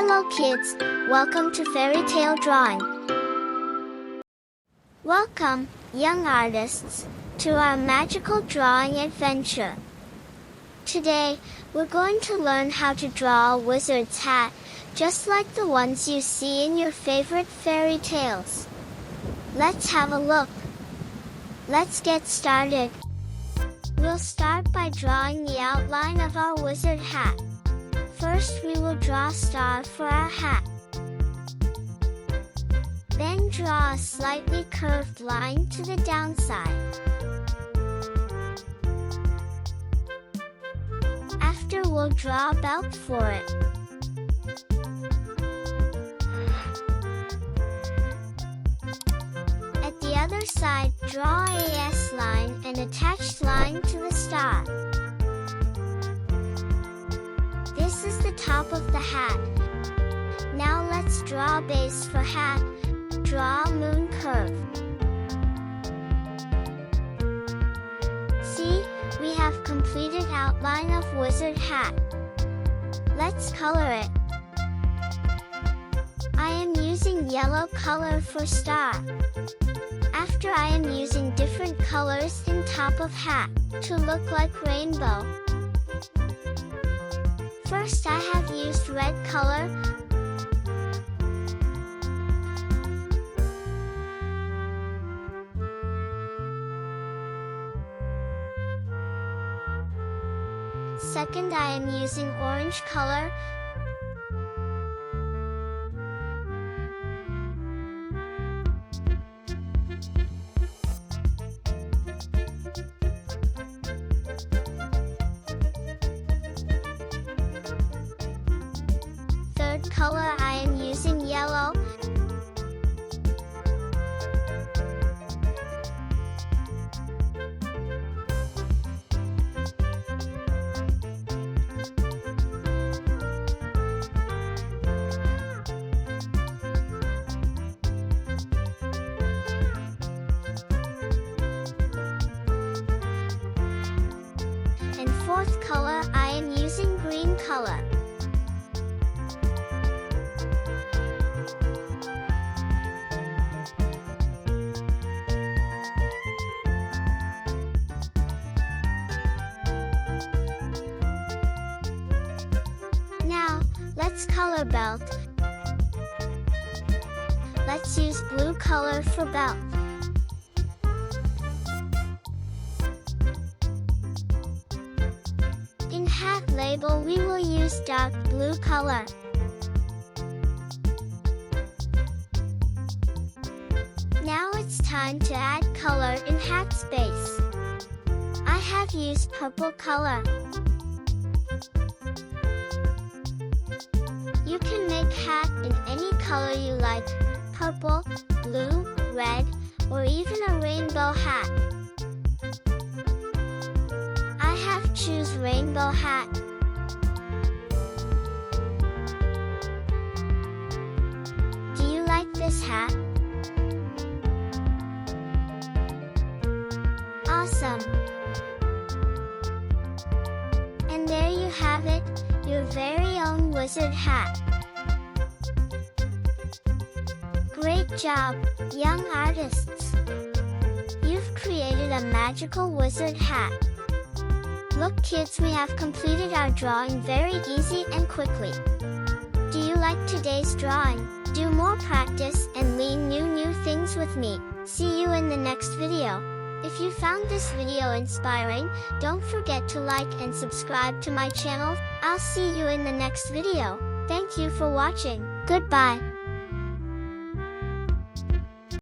Hello kids, welcome to Fairy Tale Drawing. Welcome, young artists, to our magical drawing adventure. Today, we're going to learn how to draw a wizard's hat, just like the ones you see in your favorite fairy tales. Let's have a look. Let's get started. We'll start by drawing the outline of our wizard hat. First, we will draw a star for our hat. Then draw a slightly curved line to the downside. After, we'll draw a belt for it. At the other side, draw a S line and attached line to the star. This is the top of the hat. Now let's draw a base for hat. Draw a moon curve. See, we have completed outline of wizard hat. Let's color it. I am using yellow color for star. After, I am using different colors in top of hat to look like rainbow. First, I have used red color. Second, I am using orange color. Third color, I am using yellow. And fourth color, I am using green color. Now, let's color belt. Let's use blue color for belt. In hat label, we will use dark blue color. Now it's time to add color in hat space. I have used purple color. You can make hat in any color you like, purple, blue, red, or even a rainbow hat. I have choose rainbow hat. Do you like this hat? Awesome! And there you have it, your very own wizard hat. Great job, young artists! You've created a magical wizard hat. Look kids, we have completed our drawing very easy and quickly. Do you like today's drawing? Do more practice and learn new things with me. See you in the next video. If you found this video inspiring, don't forget to like and subscribe to my channel. I'll see you in the next video. Thank you for watching. Goodbye.